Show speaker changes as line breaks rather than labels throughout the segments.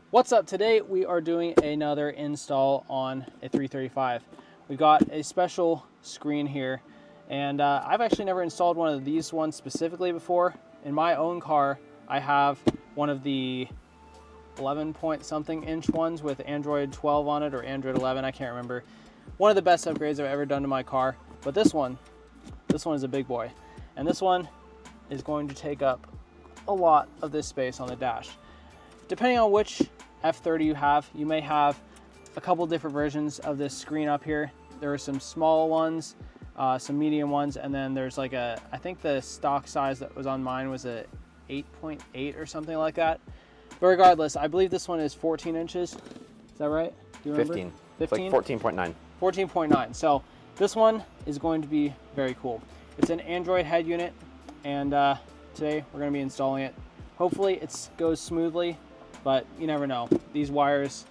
What's up? Today we are doing another install on a 335. We've got a special screen here, and I've actually never installed one of these ones specifically before. In my own car, I have one of the 11 point something inch ones with Android 12 on it, or Android 11, I can't remember. One of the best upgrades I've ever done to my car. But this one is a big boy. And this one is going to take up a lot of this space on the dash. Depending on which F30 you have, you may have a couple different versions of this screen up here. There are some small ones, some medium ones, and then there's like I think the stock size that was on mine was a 8.8 or something like that. But regardless, I believe this one is 14 inches. Is that right? Do you remember?
15.
15?
It's like 14.9.
14.9. So this one is going to be very cool. It's an Android head unit, and today we're going to be installing it. Hopefully it goes smoothly, but you never know. These wires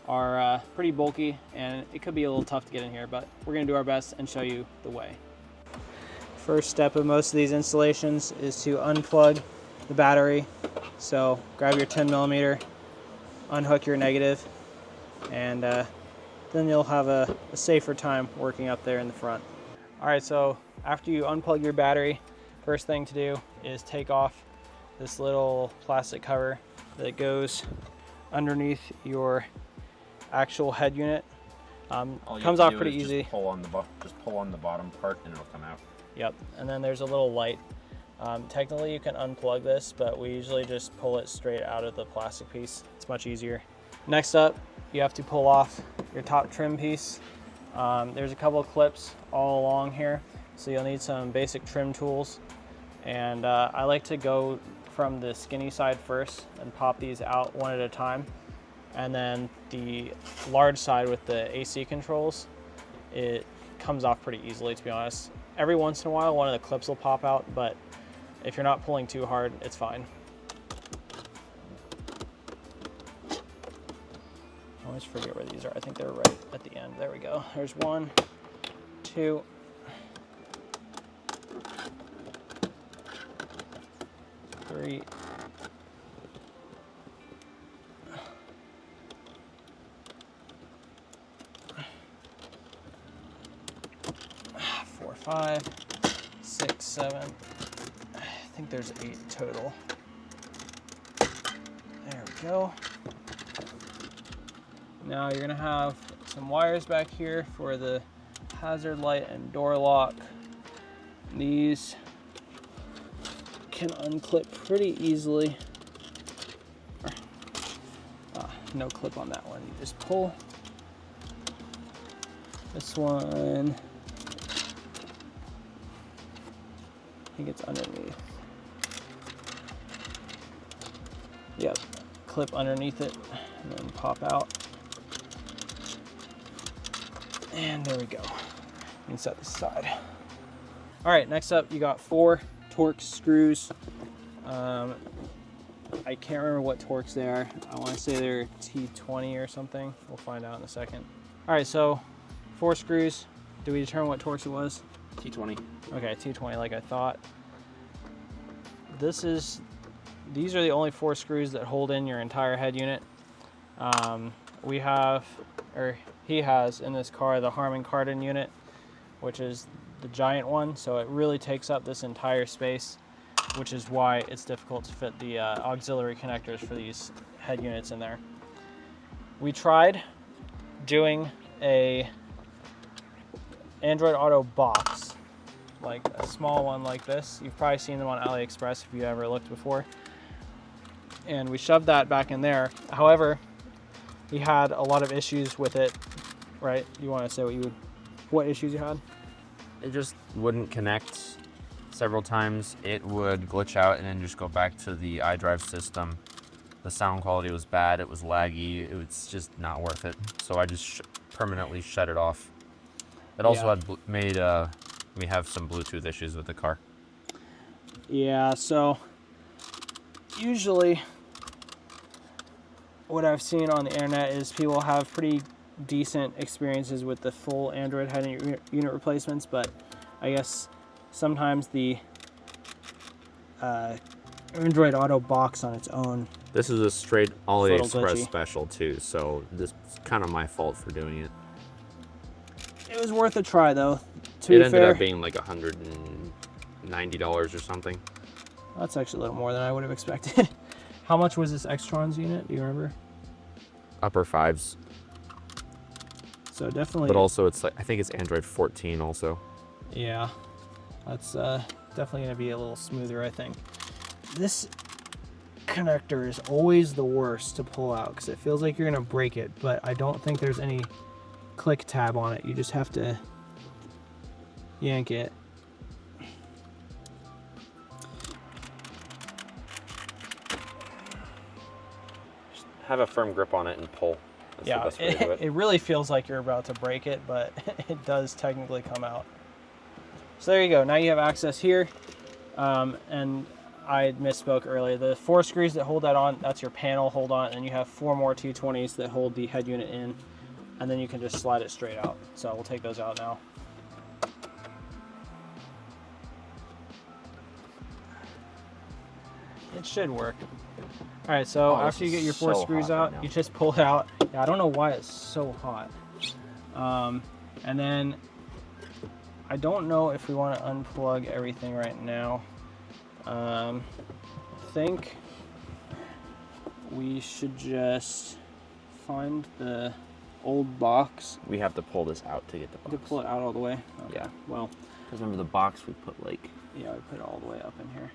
are pretty bulky, and it could be a little tough to get in here, but we're going to do our best and show you the way. First step of most of these installations is to unplug the battery. So grab your 10mm, unhook your negative, and then you'll have a safer time working up there in the front. All right, so after you unplug your battery, first thing to do is take off this little plastic cover that goes underneath your actual head unit. Comes off pretty easy.
Just pull on the bottom part and it'll come out.
Yep, and then there's a little light. Technically you can unplug this, but we usually just pull it straight out of the plastic piece. It's much easier. Next up, you have to pull off your top trim piece. There's a couple of clips all along here, so you'll need some basic trim tools. And I like to go from the skinny side first and pop these out one at a time. And then the large side with the AC controls, it comes off pretty easily, to be honest. Every once in a while, one of the clips will pop out, but if you're not pulling too hard, it's fine. I always forget where these are. I think they're right at the end. There we go. There's 1, 2, 3, 4, 5, 6, 7. I think there's 8 total. There we go. Now you're gonna have some wires back here for the hazard light and door lock. These can unclip pretty easily. No clip on that one. You just pull. This one, I think it's underneath. Yep, clip underneath it and then pop out. And there we go. You can set this aside. All right, next up you got 4 Torx screws. I can't remember what Torx they are. I want to say they're T20 or something. We'll find out in a second. All right, so 4 screws. Did we determine what Torx it was?
T20.
Okay, T20 like I thought. These are the only 4 screws that hold in your entire head unit. We have, or he has in this car, the Harman Kardon unit, which is the giant one. So it really takes up this entire space, which is why it's difficult to fit the auxiliary connectors for these head units in there. We tried doing a Android Auto box, like a small one like this. You've probably seen them on AliExpress if you ever looked before. And we shoved that back in there. However, he had a lot of issues with it, right? You want to say what issues you had?
It just wouldn't connect several times. It would glitch out and then just go back to the iDrive system. The sound quality was bad, it was laggy, it was just not worth it. So I just permanently shut it off. It also had made me have some Bluetooth issues with the car.
Yeah, so usually what I've seen on the internet is people have pretty decent experiences with the full Android head unit replacements, but I guess sometimes the Android Auto box on its own
This is a straight
little
AliExpress
glitchy.
special too, so this is kind of my fault for doing it.
It was worth a try though. To
It
be
ended
fair,
up being like $190 or something.
that's actually a little more than I would have expected. How much was this XTRONS unit? Do you remember?
Upper fives.
So definitely.
But also it's like, I think it's Android 14 also.
Yeah, that's definitely going to be a little smoother, I think. This connector is always the worst to pull out because it feels like you're going to break it, but I don't think there's any click tab on it. You just have to yank it.
Have a firm grip on it and pull. That's
Yeah,
the best way to do it.
it really feels like you're about to break it, but it does technically come out. So there you go. Now you have access here. And I misspoke earlier. The 4 screws that hold that on, that's your panel hold on, and you have 4 more T20s that hold the head unit in, and then you can just slide it straight out. So we'll take those out now. It should work. All right, so after you get your 4 screws out, you just pull it out. Yeah, I don't know why it's so hot. And then I don't know if we want to unplug everything right now. I think we should just find the old box.
We have to pull this out to get the box.
To pull it out all the way? Okay.
Yeah.
Well,
because remember the box we put like...
yeah, we put it all the way up in here.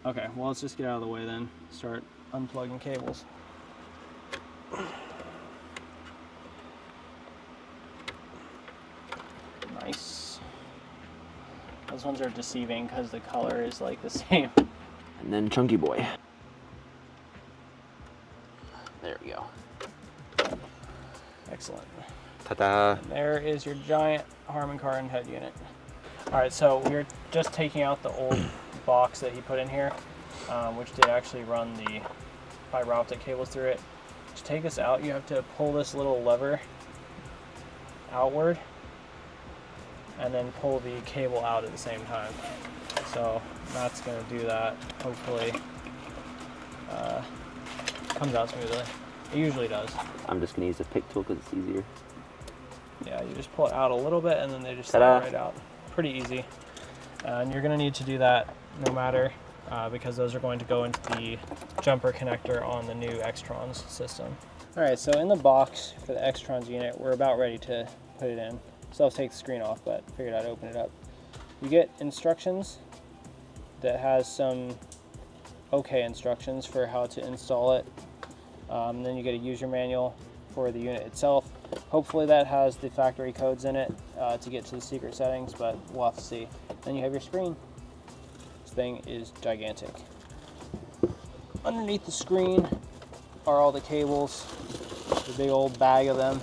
Okay, well, let's just get out of the way then. Start unplugging cables. Nice. Those ones are deceiving because the color is like the same.
And then Chunky Boy. There we go.
Excellent.
Ta-da!
There is your giant Harman Kardon head unit. All right, so we're just taking out the old box that he put in here, which did actually run the fiber optic cables through it. To take this out, you have to pull this little lever outward and then pull the cable out at the same time. So Matt's gonna do that. Hopefully comes out smoothly. It usually does.
I'm just gonna use a pick tool because it's easier.
Yeah, you just pull it out a little bit and then they just slide right out. Pretty easy. And you're gonna need to do that no matter because those are going to go into the jumper connector on the new XTRONS system. All right, so in the box for the XTRONS unit, we're about ready to put it in. So I'll take the screen off, but figured I'd open it up. You get instructions that has some okay instructions for how to install it. Then you get a user manual for the unit itself. Hopefully that has the factory codes in it to get to the secret settings, but we'll have to see. Then you have your screen. This thing is gigantic. Underneath the screen are all the cables, the big old bag of them.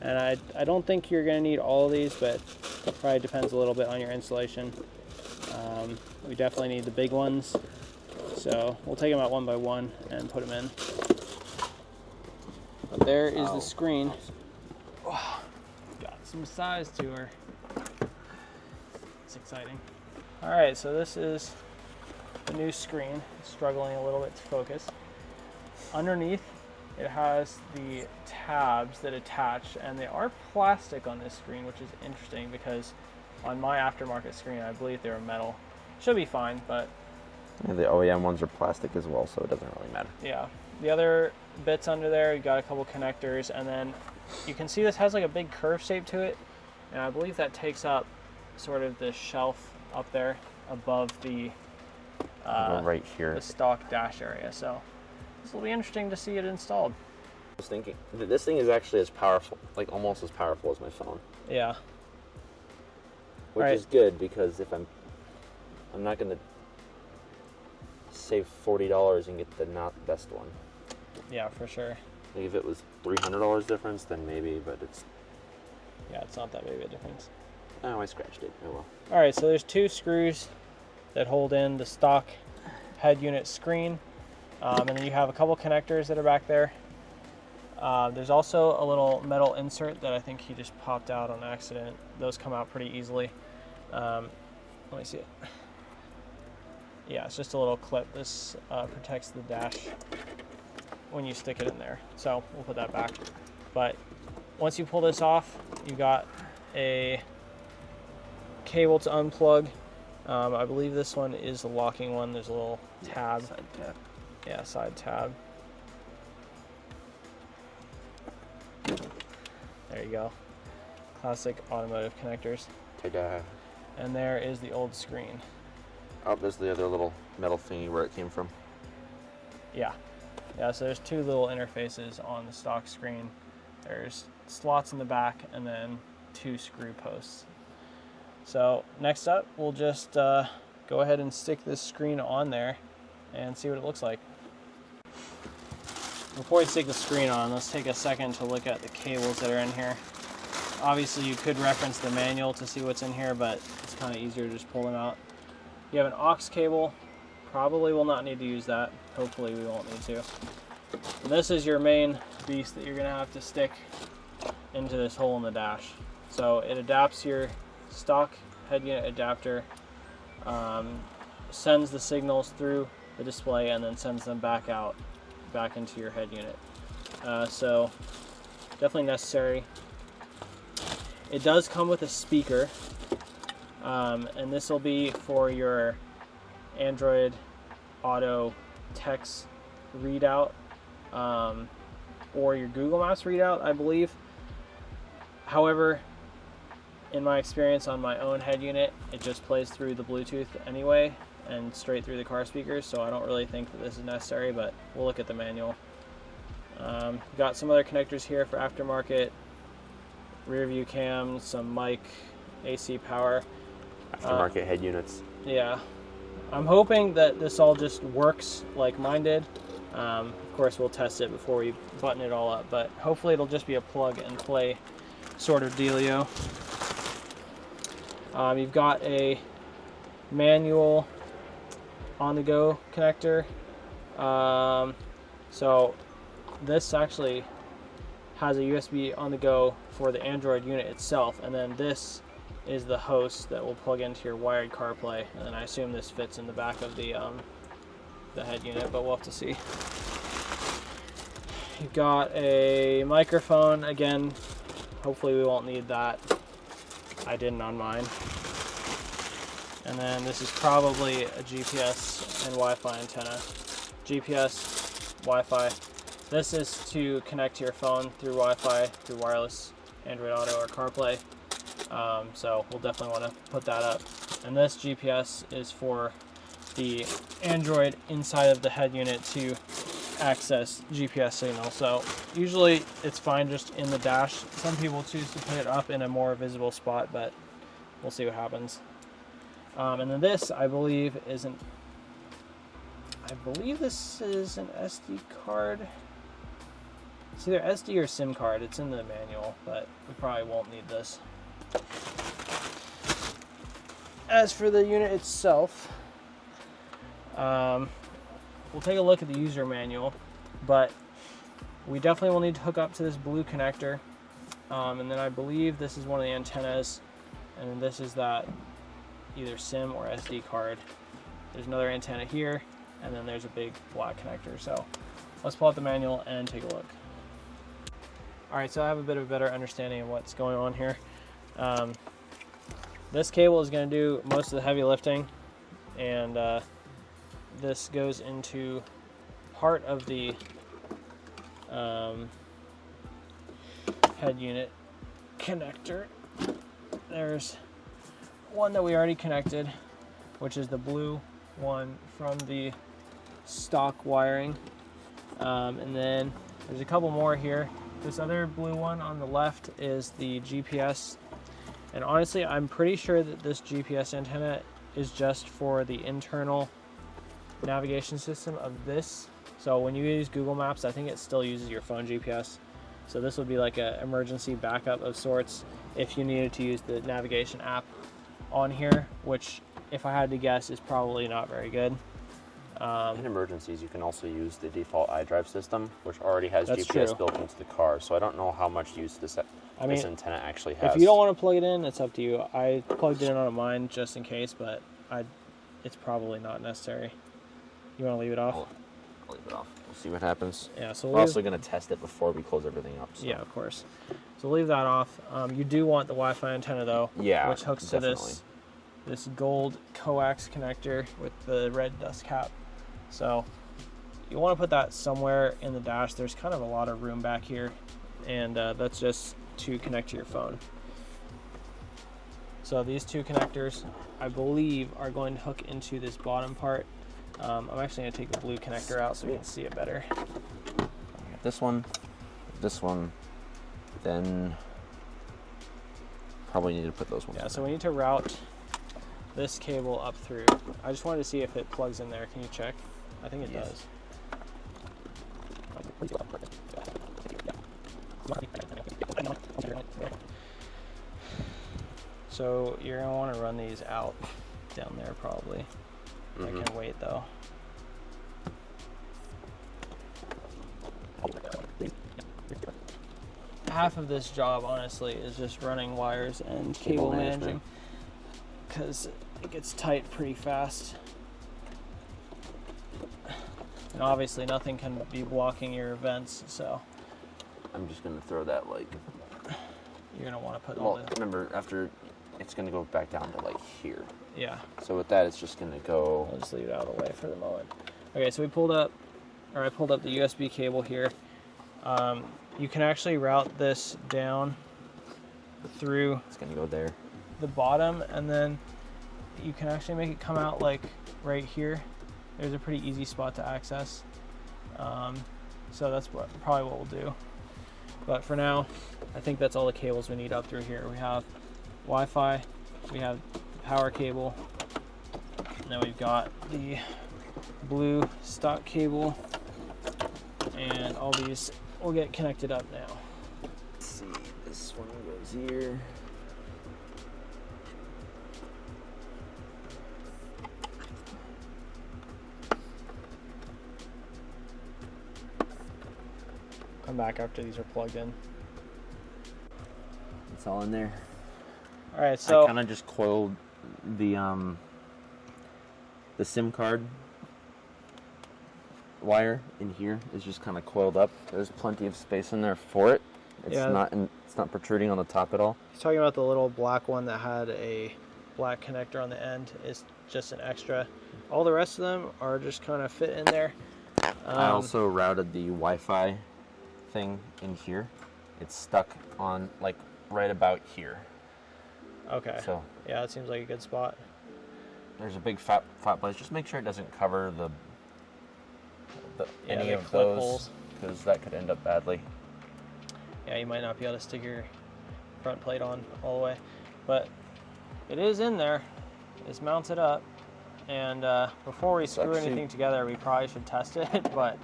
And I don't think you're going to need all of these, but it probably depends a little bit on your installation. We definitely need the big ones, so we'll take them out one by one and put them in. But there is the screen. Oh, got some size to her. It's exciting. All right, so this is the new screen. It's struggling a little bit to focus. Underneath, it has the tabs that attach, and they are plastic on this screen, which is interesting because on my aftermarket screen, I believe they were metal. Should be fine, but...
Yeah, the OEM ones are plastic as well, so it doesn't really matter.
Yeah. The other bits under there, you got a couple connectors, and then you can see this has like a big curve shape to it, and I believe that takes up sort of the shelf up there above the
right here.
the stock dash area. So this will be interesting to see it installed.
I was thinking, this thing is actually as powerful, like almost as powerful as my phone.
Yeah.
Which is good because if I'm not gonna save $40 and get the not best one.
Yeah, for sure.
Like if it was $300 difference, then maybe, but it's...
Yeah, it's not that big of a difference.
Oh, I scratched it. Oh well.
All right, so there's 2 screws that hold in the stock head unit screen, and then you have a couple connectors that are back there. There's also a little metal insert that I think he just popped out on accident. Those come out pretty easily. Let me see it. Yeah, it's just a little clip. This protects the dash when you stick it in there. So we'll put that back. But once you pull this off, you got a cable to unplug. I believe this one is the locking one. There's a little tab.
Side tab.
Yeah, side tab. There you go. Classic automotive connectors.
Ta-da.
And there is the old screen.
Oh, there's the other little metal thingy where it came from.
Yeah. Yeah, so there's two little interfaces on the stock screen. There's slots in the back and then two screw posts. So next up, we'll just go ahead and stick this screen on there and see what it looks like. Before we stick the screen on, let's take a second to look at the cables that are in here. Obviously, you could reference the manual to see what's in here, but it's kind of easier to just pull them out. You have an aux cable. Probably will not need to use that. Hopefully we won't need to. And this is your main beast that you're going to have to stick into this hole in the dash. So it adapts your stock head unit adapter, sends the signals through the display, and then sends them back out, back into your head unit. So definitely necessary. It does come with a speaker, and this will be for your Android Auto text readout, or your Google Maps readout, I believe. However, in my experience on my own head unit, it just plays through the Bluetooth anyway and straight through the car speakers, so I don't really think that this is necessary, but we'll look at the manual. Got some other connectors here for aftermarket, rear view cam, some mic, AC power.
Aftermarket head units.
Yeah. I'm hoping that this all just works like mine did. Of course, we'll test it before we button it all up, but hopefully it'll just be a plug and play sort of dealio. You've got a manual on-the-go connector. So this actually has a USB on-the-go for the Android unit itself, and then this is the host that will plug into your wired CarPlay, and then I assume this fits in the back of the head unit, but we'll have to see. You've got a microphone. Again, hopefully we won't need that. I didn't on mine. And then this is probably a GPS and Wi-Fi antenna. GPS, Wi-Fi. This is to connect to your phone through Wi-Fi, through wireless Android Auto or CarPlay. So we'll definitely want to put that up. And this GPS is for the Android inside of the head unit to access GPS signal. So usually it's fine just in the dash. Some people choose to put it up in a more visible spot, but we'll see what happens. And then this, I believe, this is an SD card. It's either SD or SIM card. It's in the manual, but we probably won't need this. As for the unit itself, we'll take a look at the user manual, but we definitely will need to hook up to this blue connector. And then I believe this is one of the antennas, and then this is that either SIM or SD card. There's another antenna here, and then there's a big black connector. So let's pull out the manual and take a look. All right, so I have a bit of a better understanding of what's going on here. This cable is going to do most of the heavy lifting, and this goes into part of the head unit connector. There's one that we already connected, which is the blue one from the stock wiring, and then there's a couple more here. This other blue one on the left is the GPS, and honestly I'm pretty sure that this GPS antenna is just for the internal navigation system of this. So when you use Google Maps, I think it still uses your phone GPS. So this would be like an emergency backup of sorts if you needed to use the navigation app on here, which if I had to guess is probably not very good.
In emergencies, you can also use the default iDrive system, which already has GPS
true.
built into the car. So I don't know how much use this antenna actually has.
If you don't want to plug it in, it's up to you. I plugged it in on mine just in case, but I it's probably not necessary. You want to leave it off?
I'll leave it off. We'll see what happens.
Yeah, so
we're also going to test it before we close everything up. So.
Yeah, of course. So leave that off. You do want the Wi-Fi antenna though,
yeah,
which hooks
definitely.
to this gold coax connector with the red dust cap. So you want to put that somewhere in the dash. There's kind of a lot of room back here, and that's just to connect to your phone. So these two connectors, I believe, are going to hook into this bottom part. I'm actually going to take the blue connector out so we can see it better.
This one, then probably need to put those ones.
Yeah, so we need to route this cable up through. I just wanted to see if it plugs in there. Can you check? I think it does. So you're going to want to run these out down there probably. I can wait though. Half of this job, honestly, is just running wires and cable managing, because it gets tight pretty fast. And obviously nothing can be blocking your vents, so
I'm just going to throw that like...
You're going to want to put all the...
remember, after it's going to go back down to like here.
Yeah.
So with that, it's just going to go...
I'll just leave it out of the way for the moment. Okay, so I pulled up the USB cable here. You can actually route this down through...
It's going to go there.
The bottom, and then you can actually make it come out like right here. There's a pretty easy spot to access. So that's probably what we'll do. But for now, I think that's all the cables we need up through here. We have Wi-Fi, we have power cable, and then we've got the blue stock cable, and all these will get connected up now.
Let's see, this one goes here.
Come back after these are plugged in.
It's all in there.
All right, so
I kind of just coiled the SIM card wire in here is just kind of coiled up. There's plenty of space in there for it. It's not protruding on the top at all.
He's talking about the little black one that had a black connector on the end. Is just an extra. All the rest of them are just kind of fit in there.
I also routed the Wi-Fi thing in here. It's stuck on like right about here.
Okay.
So
yeah, that seems like a good spot.
there's a big fat place. Just make sure it doesn't cover any of
clip
those
holes,
because that could end up badly.
Yeah, you might not be able to stick your front plate on all the way, but it is in there. It's mounted up, and before we screw anything together, we probably should test it. But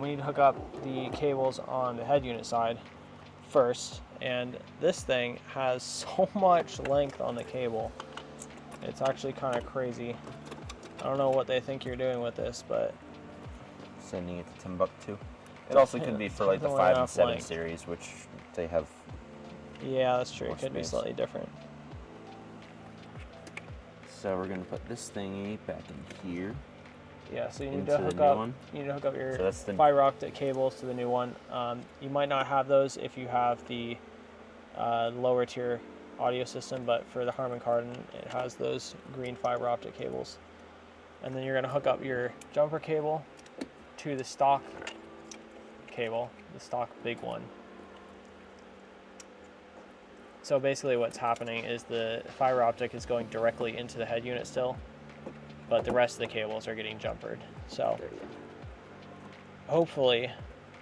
we need to hook up the cables on the head unit side first, and this thing has so much length on the cable. It's actually kind of crazy. I don't know what they think you're doing with this, but
Sending it to Timbuktu. It also could be for like the 5 and 7 series, which they have.
Yeah, that's true. It could be
space.
slightly different.
So we're gonna put this thingy back in here.
Yeah, so you need
Into
to
the
hook
new
up.
one?
You need to hook up your
So that's the-
fiber optic cables to the new one. You might not have those if you have the lower tier audio system, but for the Harman Kardon, it has those green fiber optic cables. And then you're going to hook up your jumper cable to the stock cable, the stock big one. So basically what's happening is the fiber optic is going directly into the head unit still, but the rest of the cables are getting jumpered. So hopefully,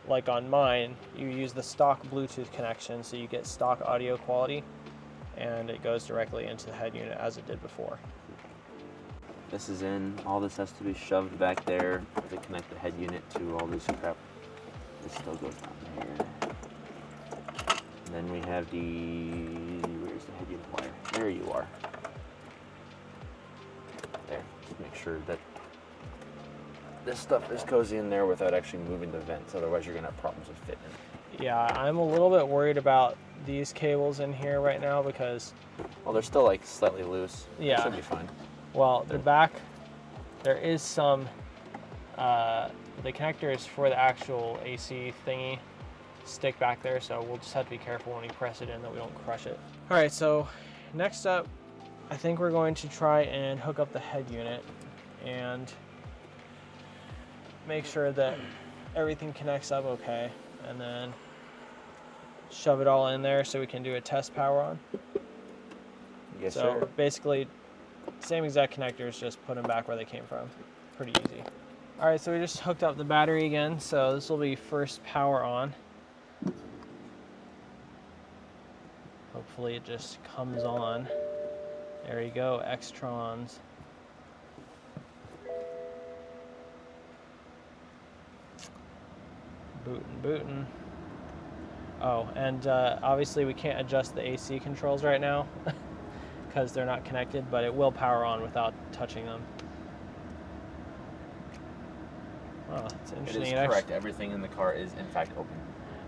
like on mine, you use the stock Bluetooth connection so you get stock audio quality, and it goes directly into the head unit as it did before.
This is in. All this has to be shoved back there to connect the head unit to all this crap. This still goes down here. And then we have where's the head unit wire? There you are. There. Just make sure that this stuff is cozy in there without actually moving the vents. Otherwise, you're gonna have problems with fitting.
Yeah, I'm a little bit worried about these cables in here right now because,
Well, they're still like slightly loose.
Yeah.
Should be fine.
well, the back there is some, the connectors for the actual AC thingy stick back there, so we'll just have to be careful when we press it in that we don't crush it. All right, so next up, I think we're going to try and hook up the head unit and make sure that everything connects up okay, and then shove it all in there so we can do a test power on.
Yes,
so
sir.
basically, same exact connectors, just put them back where they came from. Pretty easy. All right, so we just hooked up the battery again, so this will be first power on. Hopefully it just comes on. There you go, XTRONS. Bootin'. Oh, and obviously we can't adjust the AC controls right now because they're not connected, but it will power on without touching them. Oh, that's interesting.
It is correct. Everything in the car is in fact open.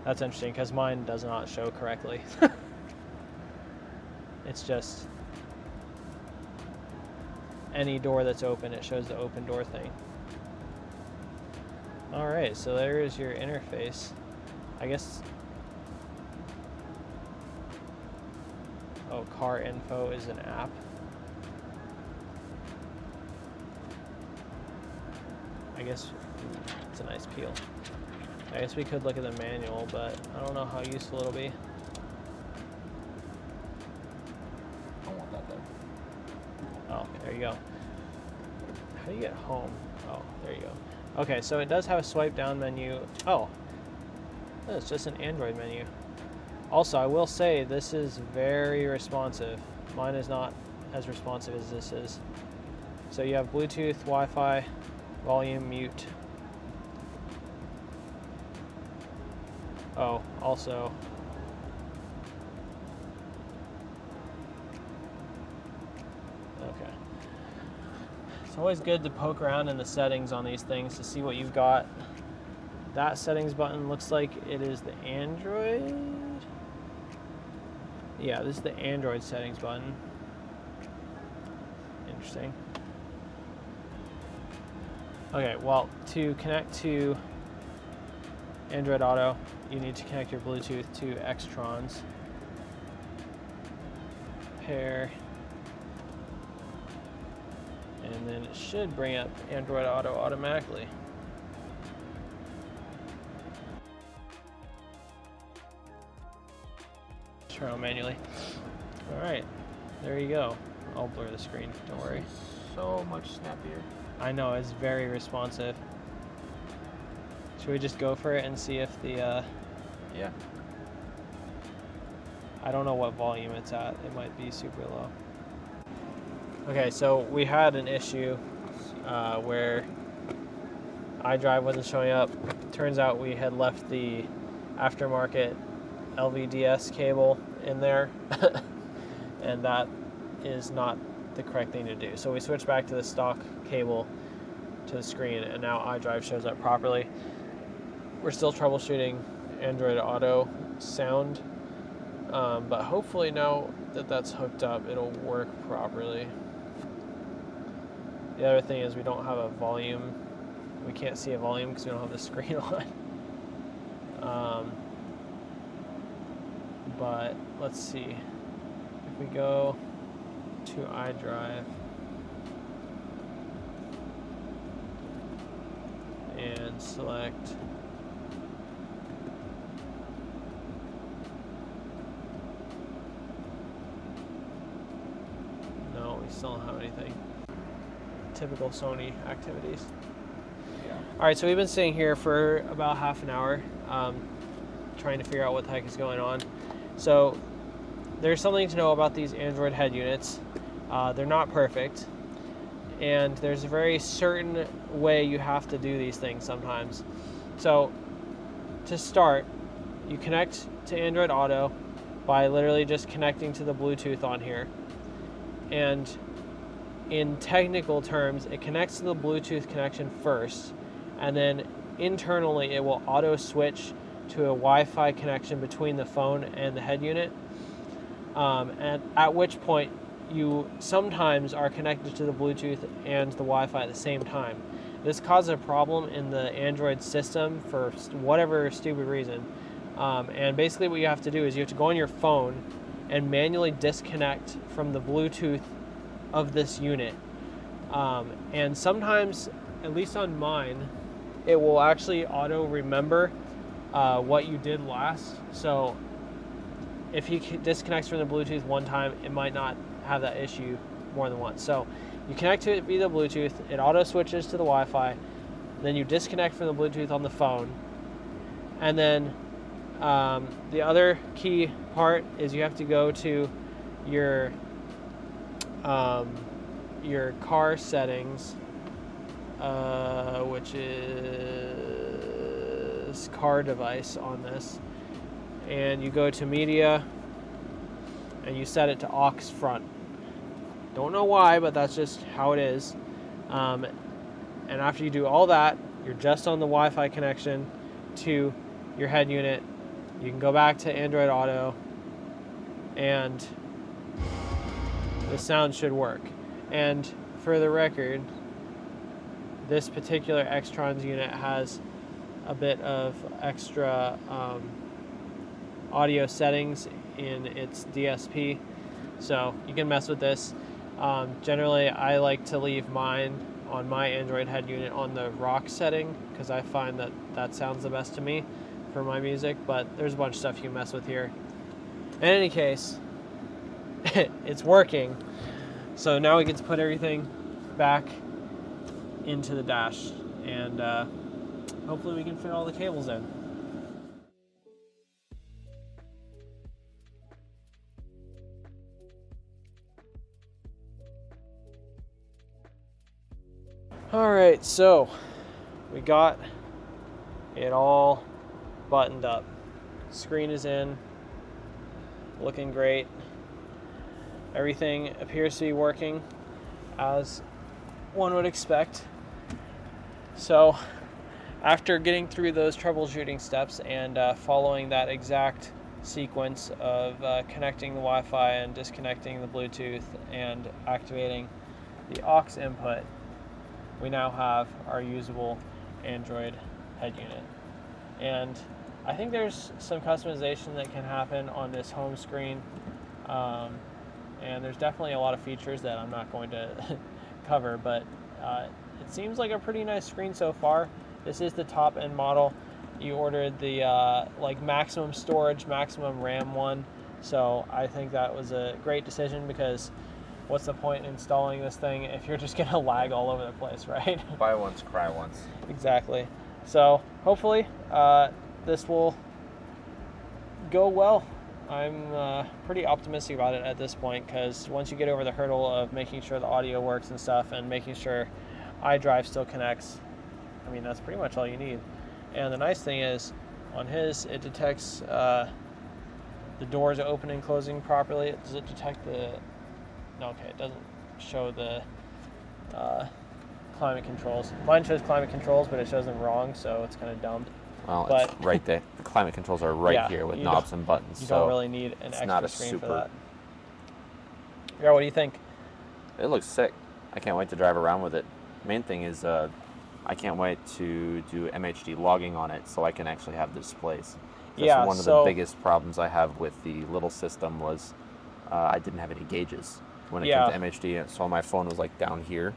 That's interesting because mine does not show correctly. It's just any door that's open, it shows the open door thing. All right, so there is your interface. I guess. Oh, car info is an app. I guess it's a nice peel. I guess we could look at the manual, but I don't know how useful it'll be.
I don't want that though.
Oh, there you go. How do you get home? Oh, there you go. Okay, so it does have a swipe down menu. Oh, it's just an Android menu. Also, I will say this is very responsive. Mine is not as responsive as this is. So you have Bluetooth, Wi-Fi, volume, mute. Oh, also. Okay. It's always good to poke around in the settings on these things to see what you've got. That settings button looks like it is the Android. Yeah, this is the Android settings button. Interesting. Okay, well, to connect to Android Auto, you need to connect your Bluetooth to XTRONS. Pair. And then it should bring up Android Auto automatically. Turn on manually. All right, there you go. I'll blur the screen, don't worry.
So much snappier.
I know, it's very responsive. Should we just go for it and see if the,
Yeah.
I don't know what volume it's at. It might be super low. Okay, so we had an issue where iDrive wasn't showing up. Turns out we had left the aftermarket LVDS cable in there, and that is not the correct thing to do. So we switched back to the stock cable to the screen, and now iDrive shows up properly. We're still troubleshooting Android Auto sound, but hopefully now that that's hooked up, it'll work properly. The other thing is we don't have a volume. We can't see a volume because we don't have the screen on. But let's see. If we go to iDrive and select no, we still don't have anything. Typical Sony activities.
Yeah.
All right, so we've been sitting here for about half an hour trying to figure out what the heck is going on. So there's something to know about these Android head units. They're not perfect, and there's a very certain way you have to do these things sometimes. So to start, you connect to Android Auto by literally just connecting to the Bluetooth on here. And in technical terms, it connects to the Bluetooth connection first, and then internally it will auto switch to a Wi-Fi connection between the phone and the head unit, and at which point you sometimes are connected to the Bluetooth and the Wi-Fi at the same time. This causes a problem in the Android system for whatever stupid reason. And basically what you have to do is you have to go on your phone and manually disconnect from the Bluetooth of this unit. And sometimes, at least on mine, it will actually auto remember what you did last. So if he disconnects from the Bluetooth one time, it might not have that issue more than once. So you connect to it via the Bluetooth, it auto switches to the Wi-Fi, then you disconnect from the Bluetooth on the phone, and then the other key part is you have to go to your car settings, which is car device on this, and you go to media and you set it to aux front. Don't know why, but that's just how it is. And after you do all that, you're just on the Wi-Fi connection to your head unit. You can go back to Android Auto, and the sound should work. And for the record, this particular XTRONS unit has a bit of extra audio settings in its DSP, so you can mess with this. Generally, I like to leave mine on my Android head unit on the rock setting because I find that that sounds the best to me for my music, but there's a bunch of stuff you can mess with here. In any case, it's working. So now we get to put everything back into the dash, and hopefully we can fit all the cables in. All right, so we got it all buttoned up. Screen is in, looking great. Everything appears to be working as one would expect. So after getting through those troubleshooting steps and following that exact sequence of connecting the Wi-Fi and disconnecting the Bluetooth and activating the aux input, we now have our usable Android head unit. And I think there's some customization that can happen on this home screen. And there's definitely a lot of features that I'm not going to cover, but it seems like a pretty nice screen so far. This is the top end model. You ordered the like maximum storage, maximum RAM one, so I think that was a great decision, because what's the point in installing this thing if you're just gonna lag all over the place, right?
Buy once, cry once.
Exactly. So hopefully this will go well. I'm pretty optimistic about it at this point, because once you get over the hurdle of making sure the audio works and stuff, and making sure iDrive still connects, I mean, that's pretty much all you need. And the nice thing is, on his, it detects the doors opening and closing properly. Does it detect the... No, okay, it doesn't show the climate controls. Mine shows climate controls, but it shows them wrong, so it's kind of dumb.
Well,
but
it's right there. The climate controls are right here with knobs and buttons.
You
so
don't really need an extra
not a
screen
super...
for that. Yeah, what do you think?
It looks sick. I can't wait to drive around with it. Main thing is I can't wait to do MHD logging on it so I can actually have the displays. That's one of the biggest problems I have with the little system was I didn't have any gauges when it came to MHD, so my phone was like down here.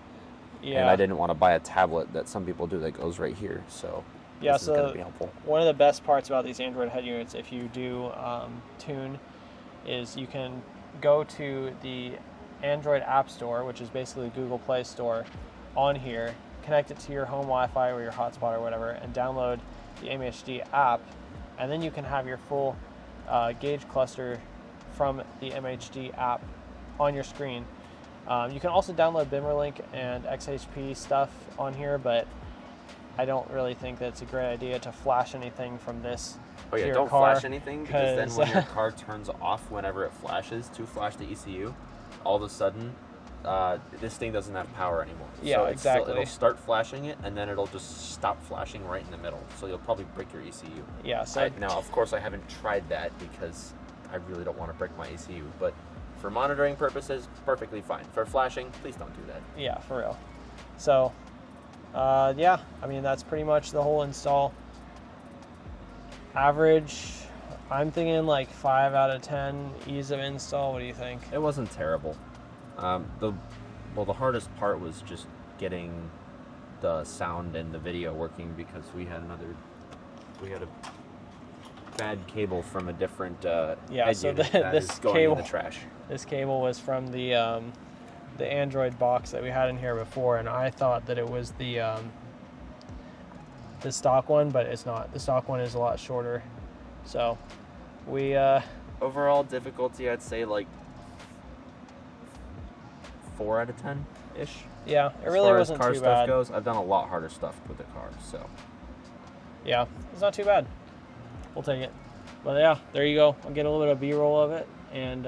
Yeah. And I didn't want to buy a tablet that some people do that goes right here, so this is going to be helpful.
One of the best parts about these Android head units, if you do tune, is you can go to the Android App Store, which is basically Google Play Store, on here, connect it to your home Wi-Fi or your hotspot or whatever, and download the MHD app, and then you can have your full gauge cluster from the MHD app on your screen. You can also download Bimmerlink and XHP stuff on here, but I don't really think that's a great idea to flash anything from this
to your
don't
car,
flash anything, because then when your car turns off whenever it flashes to flash the ECU, all of a sudden this thing doesn't have power anymore.
Yeah,
so
exactly.
It'll start flashing it, and then it'll just stop flashing right in the middle. So you'll probably break your ECU.
Yeah. So
now, of course, I haven't tried that because I really don't want to break my ECU. But For monitoring purposes, perfectly fine. For flashing, please don't do that.
Yeah, for real. So, yeah, I mean, that's pretty much the whole install. Average, I'm thinking like 5 out of 10 ease of install. What do you think?
It wasn't terrible. The hardest part was just getting the sound and the video working, because we had a bad cable from a different
Yeah,
head
so
unit that
this
is going
cable
in the trash.
This cable was from the Android box that we had in here before, and I thought that it was the stock one, but it's not. The stock one is a lot shorter. So we
Overall difficulty, I'd say like 4 out of 10 ish.
yeah, it really wasn't
as far as
too
car stuff
bad.
goes, I've done a lot harder stuff with the car, so
Yeah, it's not too bad. We'll take it. But yeah, there you go. I'll get a little bit of B-roll of it, and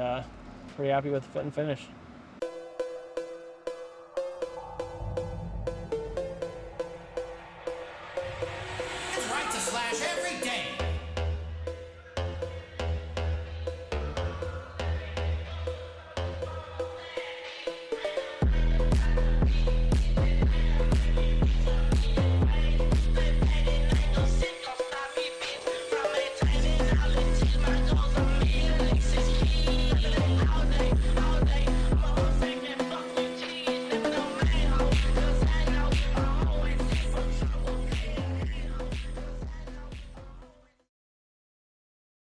pretty happy with the fit and finish.
It's right to slash every day.